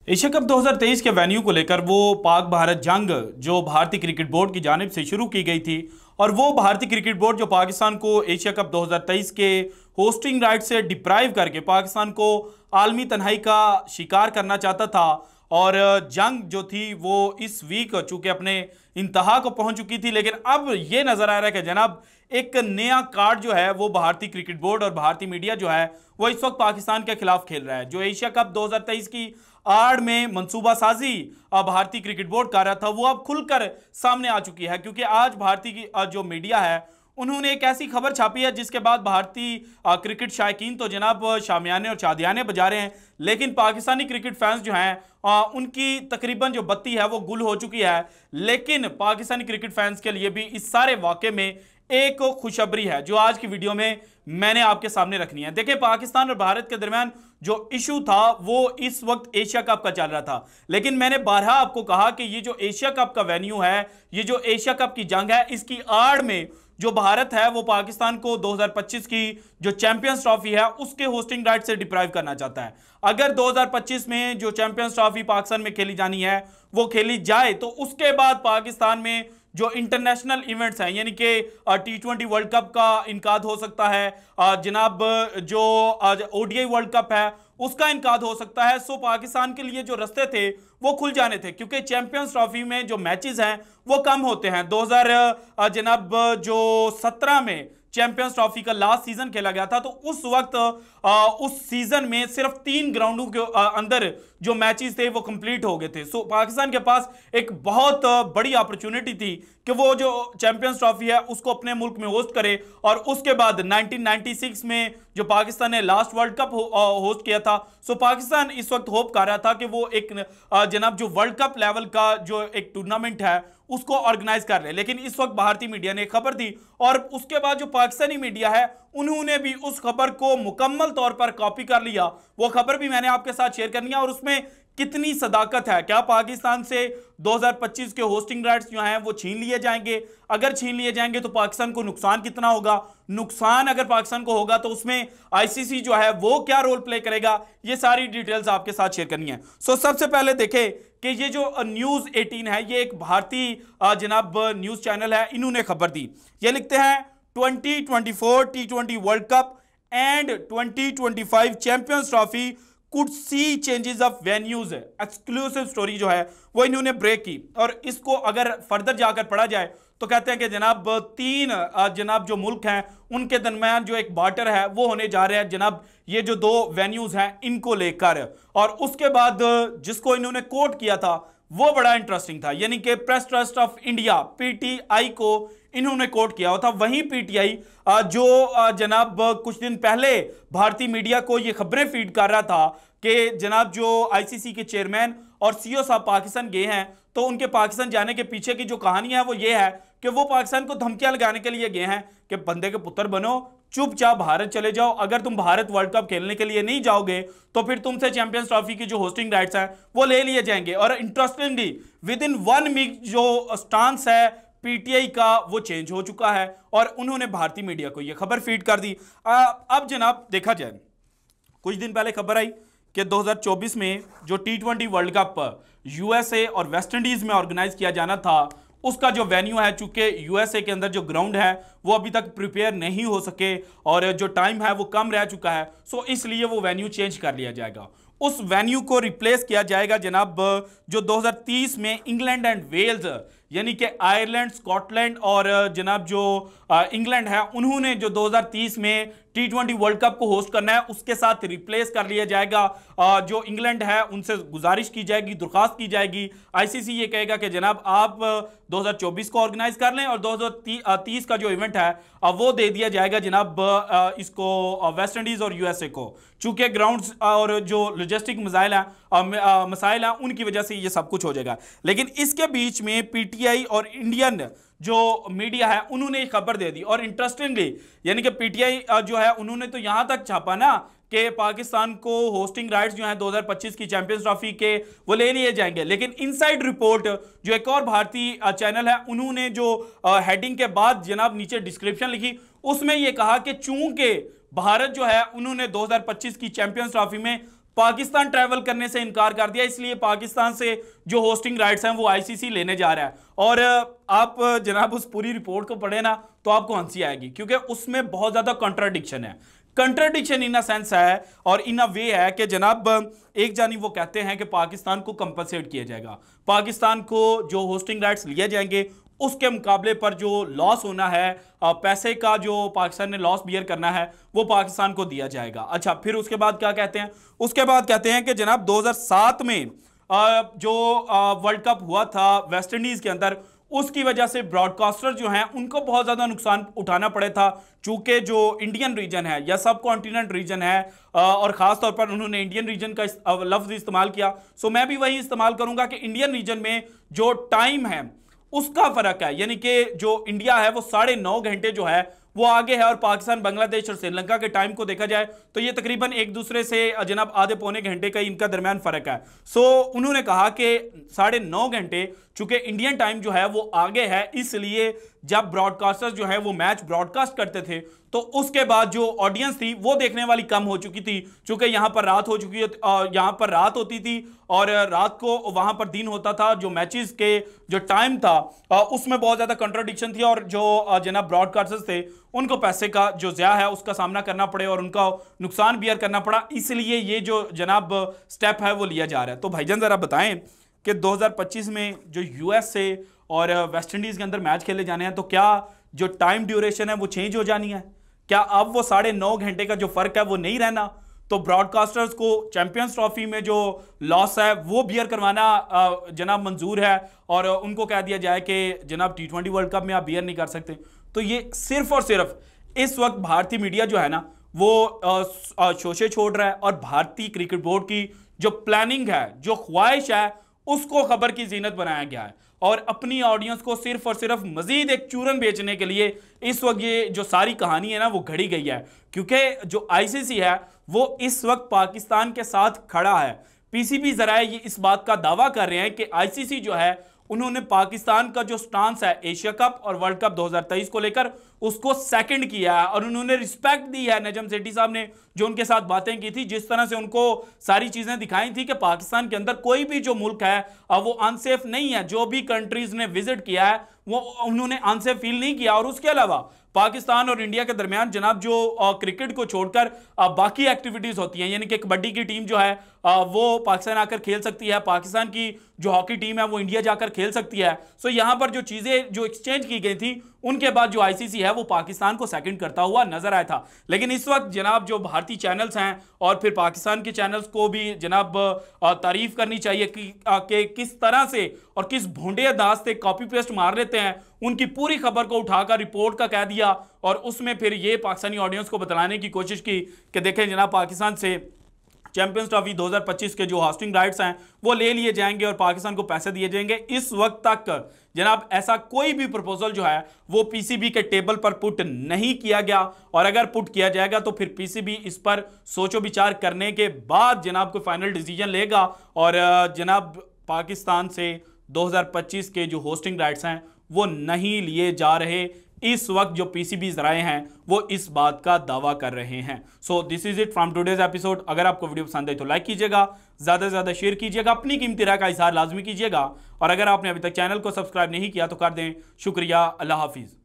Asia cup 2023 के venue को लेकर वो पाक भारत जंग जो भारतीय क्रिकेट बोर्ड की जानिब से शुरू की गई थी और वो भारतीय क्रिकेट बोर्ड जो पाकिस्तान को एशिया कप 2023 के होस्टिंग राइट से डिप्राइव करके पाकिस्तान को आलमी तन्हाई का शिकार करना चाहता था। और जंग जो थी वो इस वीक चूंकि अपने इंतहा को पहुंच चुकी थी, लेकिन अब ये नजर आ रहा है कि जनाब एक नया कार्ड जो है वो भारतीय क्रिकेट बोर्ड और भारतीय मीडिया जो है वो इस वक्त पाकिस्तान के खिलाफ खेल रहा है। जो एशिया कप 2023 की आड़ में मंसूबा साजी भारतीय क्रिकेट बोर्ड कर रहा था वो अब खुलकर सामने आ चुकी है, क्योंकि आज भारतीय की जो मीडिया है उन्होंने एक ऐसी खबर छापी है जिसके बाद भारतीय क्रिकेट शायकीन तो जनाब शामियाने और चादियाने बजा रहे हैं, लेकिन पाकिस्तानी क्रिकेट फैंस जो हैं उनकी तकरीबन जो बत्ती है वो गुल हो चुकी है। लेकिन पाकिस्तानी क्रिकेट फैंस के लिए भी इस सारे वाक़े में एक खुशखबरी है जो आज की वीडियो में मैंने आपके सामने रखनी है। देखिए, पाकिस्तान और भारत के दरमियान जो इशू था वो इस वक्त एशिया कप का चल रहा था, लेकिन मैंने बारहा आपको कहा कि ये जो एशिया कप का वेन्यू है, ये जो एशिया कप की जंग है, इसकी आड़ में जो भारत है वो पाकिस्तान को 2025 की जो चैंपियंस ट्रॉफी है उसके होस्टिंग राइट से डिप्राइव करना चाहता है। अगर 2025 में जो चैंपियंस ट्रॉफी पाकिस्तान में खेली जानी है वो खेली जाए तो उसके बाद पाकिस्तान में जो इंटरनेशनल इवेंट्स हैं यानी कि T20 वर्ल्ड कप का इनकाद हो सकता है, जनाब जो ODI वर्ल्ड कप है उसका इनकाद हो सकता है। सो पाकिस्तान के लिए जो रास्ते थे वो खुल जाने थे, क्योंकि चैंपियंस ट्रॉफी में जो मैचेस हैं वो कम होते हैं। 2000 जनाब जो 17 में चैंपियंस ट्रॉफी का लास्ट सीजन खेला गया था तो उस वक्त उस सीजन में सिर्फ 3 ग्राउंडों के अंदर जो मैचेस थे वो कंप्लीट हो गए थे। सो पाकिस्तान के पास एक बहुत बड़ी अपॉर्चुनिटी थी कि वो जो चैंपियंस ट्रॉफी है उसको अपने मुल्क में होस्ट करे। और उसके बाद 1996 में जो पाकिस्तान ने लास्ट वर्ल्ड कप होस्ट किया था, सो पाकिस्तान इस वक्त होप कर रहा था कि वो एक जनाब जो वर्ल्ड कप लेवल का जो एक टूर्नामेंट है उसको ऑर्गेनाइज कर रहे हैं। लेकिन इस वक्त भारतीय मीडिया ने खबर दी और उसके बाद जो पाकिस्तानी मीडिया है उन्होंने भी उस खबर को मुकम्मल तौर पर कॉपी कर लिया। वो खबर भी मैंने आपके साथ शेयर करनी है और उसमें कितनी सदाकत है। क्या पाकिस्तान से 2025 के होस्टिंग राइट्स जो हैं वो छीन लिए जाएंगे? अगर छीन लिए जाएंगे तो पाकिस्तान को नुकसान कितना होगा? नुकसान अगर पाकिस्तान को होगा तो उसमें आईसीसी जो है वो क्या रोल प्ले करेगा? ये सारी डिटेल्स आपके साथ शेयर करनी है। सो सबसे पहले देखें कि ये जो न्यूज़ 18 है ये एक भारतीय जनाब न्यूज़ चैनल है, इन्होंने खबर दी। ये लिखते हैं 2024 T20 world cup and 2025 champions trophy could see changes of venues. Exclusive story जो है वो इन्होंने ब्रेक की और इसको अगर फर्दर जाकर पढ़ा जाए तो कहते हैं कि जनाब 3 जनाब जो मुल्क हैं उनके दरमियान जो एक बार्टर है वो होने जा रहा है जनाब ये जो 2 वेन्यूज हैं इनको लेकर। और उसके बाद जिसको इन्होंने कोट किया था वो बड़ा इंटरेस्टिंग था, यानी कि press trust of India PTI को इन्होंने कोट किया हुआ था। वहीं PTI जो जनाब कुछ दिन पहले भारतीय मीडिया को ये खबरें फीड कर रहा था कि जनाब जो ICC के चेयरमैन और CEO साहब पाकिस्तान गए हैं तो उनके पाकिस्तान जाने के पीछे की जो कहानी है वो ये है कि वो पाकिस्तान को धमकियां लगाने के लिए गए हैं कि बंदे के पुत्र बनो, चुपचाप भारत चले जाओ। अगर तुम भारत वर्ल्ड कप खेलने के लिए नहीं जाओगे तो फिर तुमसे चैंपियंस ट्रॉफी की जो होस्टिंग राइट्स हैं वो ले लिए जाएंगे। और इंटरेस्टिंगली विद इन 1 वीक जो स्टांस है PTI का वो चेंज हो चुका है और उन्होंने भारतीय मीडिया को ये खबर फीड कर दी। अब जनाब देखा जाए, कुछ दिन पहले खबर आई कि 2024 में जो T20 वर्ल्ड कप USA और वेस्ट इंडीज में ऑर्गेनाइज किया जाना था उसका जो वेन्यू है, चूंकि USA के अंदर जो ग्राउंड है वो अभी तक प्रिपेयर नहीं हो सके और जो टाइम है वो कम रह चुका है, सो इसलिए वो वेन्यू चेंज कर लिया जाएगा। उस वेन्यू को रिप्लेस किया जाएगा जनाब जो 2030 में इंग्लैंड एंड वेल्स यानी कि आयरलैंड, स्कॉटलैंड और जनाब जो इंग्लैंड है उन्होंने जो 2030 में T20 वर्ल्ड कप को होस्ट करना है उसके साथ रिप्लेस कर लिया जाएगा। जो इंग्लैंड है उनसे गुजारिश की जाएगी, दरख्वास्त की जाएगी, ICC ये कहेगा कि जनाब आप 2024 को ऑर्गेनाइज कर लें और 2030 का जो इवेंट है वो दे दिया जाएगा जनाब इसको वेस्ट इंडीज और USA को। चूंकि ग्राउंड्स और जो लॉजिस्टिक मसाइल हैं उनकी वजह से ये सब कुछ हो जाएगा। लेकिन इसके बीच में PTI और इंडियन जो मीडिया है उन्होंने एक खबर दे दी और इंटरेस्टिंगली यानी कि PTI जो है उन्होंने तो यहां तक छापा ना कि पाकिस्तान को होस्टिंग राइट्स जो हैं 2025 की चैंपियंस ट्रॉफी के वो ले लिए जाएंगे। लेकिन इनसाइड रिपोर्ट जो एक और भारतीय चैनल है उन्होंने जो हेडिंग के बाद जनाब नीचे डिस्क्रिप्शन लिखी उसमें यह कहा कि चूंकि भारत जो है उन्होंने 2025 की चैंपियंस ट्रॉफी में पाकिस्तान ट्रैवल करने से इनकार कर दिया, इसलिए पाकिस्तान से जो होस्टिंग राइट्स हैं वो आईसीसी लेने जा रहा है। और आप जनाब उस पूरी रिपोर्ट को पढ़े ना तो आपको हंसी आएगी, क्योंकि उसमें बहुत ज्यादा कॉन्ट्राडिक्शन है। कंट्राडिक्शन इन अ सेंस है और इन अ वे है कि जनाब एक जानी वो कहते हैं कि पाकिस्तान को कंपनसेट किया जाएगा, पाकिस्तान को जो होस्टिंग राइट्स लिए जाएंगे उसके मुकाबले पर जो लॉस होना है, पैसे का जो पाकिस्तान ने लॉस बियर करना है वो पाकिस्तान को दिया जाएगा। अच्छा, फिर उसके बाद क्या कहते हैं? उसके बाद कहते हैं कि जनाब 2007 में जो वर्ल्ड कप हुआ था वेस्ट इंडीज के अंदर, उसकी वजह से ब्रॉडकास्टर जो हैं उनको बहुत ज्यादा नुकसान उठाना पड़ा था, चूंकि जो इंडियन रीजन है या सब कॉन्टिनेंट रीजन है, और खास तौर पर उन्होंने इंडियन रीजन का लफ्ज इस्तेमाल किया। सो मैं भी वही इस्तेमाल करूंगा कि इंडियन रीजन में जो टाइम है उसका फर्क है, यानी कि जो इंडिया है वो 9.5 घंटे जो है वो आगे है, और पाकिस्तान, बांग्लादेश और श्रीलंका के टाइम को देखा जाए तो ये तकरीबन एक दूसरे से जनाब आधे पौने घंटे का इनका दरमियान फर्क है। सो उन्होंने कहा कि 9.5 घंटे चूंकि इंडियन टाइम जो है वो आगे है, इसलिए जब ब्रॉडकास्टर्स जो है वो मैच ब्रॉडकास्ट करते थे तो उसके बाद जो ऑडियंस थी वो देखने वाली कम हो चुकी थी, चूंकि यहां पर रात हो चुकी है, यहां पर रात होती थी और रात को वहां पर दिन होता था। जो मैचेस के जो टाइम था उसमें बहुत ज्यादा कंट्राडिक्शन थी, और जो जनाब ब्रॉडकास्टर्स थे उनको पैसे का जो ज़या है उसका सामना करना पड़े और उनका नुकसान बियर करना पड़ा, इसलिए ये जो जनाब स्टेप है वो लिया जा रहा है। तो भाईजान जरा बताएं कि 2025 में जो यूएस से और वेस्ट इंडीज के अंदर मैच खेले जाने हैं, तो क्या जो टाइम ड्यूरेशन है वो चेंज हो जानी है? क्या अब वो 9.5 घंटे का जो फर्क है वो नहीं रहना? तो ब्रॉडकास्टर्स को चैंपियंस ट्रॉफी में जो लॉस है वो बियर करवाना जनाब मंजूर है, और उनको कह दिया जाए कि जनाब T20 वर्ल्ड कप में आप बियर नहीं कर सकते। तो ये सिर्फ और सिर्फ इस वक्त भारतीय मीडिया जो है ना वो शोशे छोड़ रहा है, और भारतीय क्रिकेट बोर्ड की जो प्लानिंग है, जो ख्वाहिश है, उसको खबर की जीनत बनाया गया है, और अपनी ऑडियंस को सिर्फ और सिर्फ मजीद एक चूरन बेचने के लिए इस वक्त ये जो सारी कहानी है ना वो घड़ी गई है। क्योंकि जो आईसीसी है वो इस वक्त पाकिस्तान के साथ खड़ा है। पीसीबी जराए ये इस बात का दावा कर रहे हैं कि आईसीसी जो है उन्होंने पाकिस्तान का जो स्टांस है एशिया कप और वर्ल्ड कप 2023 को लेकर उसको सेकंड किया है, और उन्होंने रिस्पेक्ट दी है नजम सेठी साहब ने जो उनके साथ बातें की थी, जिस तरह से उनको सारी चीजें दिखाई थी कि पाकिस्तान के अंदर कोई भी जो मुल्क है वो अनसेफ नहीं है। जो भी कंट्रीज ने विजिट किया है वो उन्होंने अनसेफ फील नहीं किया। और उसके अलावा पाकिस्तान और इंडिया के दरमियान जनाब जो क्रिकेट को छोड़कर बाकी एक्टिविटीज होती हैं, यानी कि कबड्डी की टीम जो है वो पाकिस्तान आकर खेल सकती है, पाकिस्तान की जो हॉकी टीम है वो इंडिया जाकर खेल सकती है। सो यहां पर जो चीजें जो एक्सचेंज की गई थी उनके बाद जो आईसीसी है वो पाकिस्तान को सेकंड करता हुआ नजर आया था। लेकिन इस वक्त जनाब जो भारतीय चैनल्स हैं और फिर पाकिस्तान के चैनल्स को भी जनाब तारीफ करनी चाहिए कि किस तरह से और किस भोंडे अंदाज से कॉपी पेस्ट मार लेते हैं, उनकी पूरी खबर को उठाकर रिपोर्ट का कह दिया, और उसमें फिर ये पाकिस्तानी ऑडियंस को बतलाने की कोशिश की कि देखें जनाब पाकिस्तान से चैंपियंस ट्रॉफी 2025 के जो होस्टिंग राइट्स हैं वो ले लिए जाएंगे और पाकिस्तान को पैसे दिए जाएंगे। इस वक्त तक जनाब ऐसा कोई भी प्रपोजल जो है वो पीसीबी के टेबल पर पुट नहीं किया गया, और अगर पुट किया जाएगा तो फिर पीसीबी इस पर सोचो विचार करने के बाद जनाब कोई फाइनल डिसीजन लेगा, और जनाब पाकिस्तान से 2025 के जो होस्टिंग राइट्स हैं वो नहीं लिए जा रहे। इस वक्त जो पीसीबी जराए हैं वो इस बात का दावा कर रहे हैं। So this is it from today's episode. अगर आपको वीडियो पसंद आई तो लाइक कीजिएगा, ज्यादा से ज्यादा शेयर कीजिएगा, अपनी कीमती राय का इजहार लाजमी कीजिएगा, और अगर आपने अभी तक चैनल को सब्सक्राइब नहीं किया तो कर दें। शुक्रिया, अल्लाह हाफिज।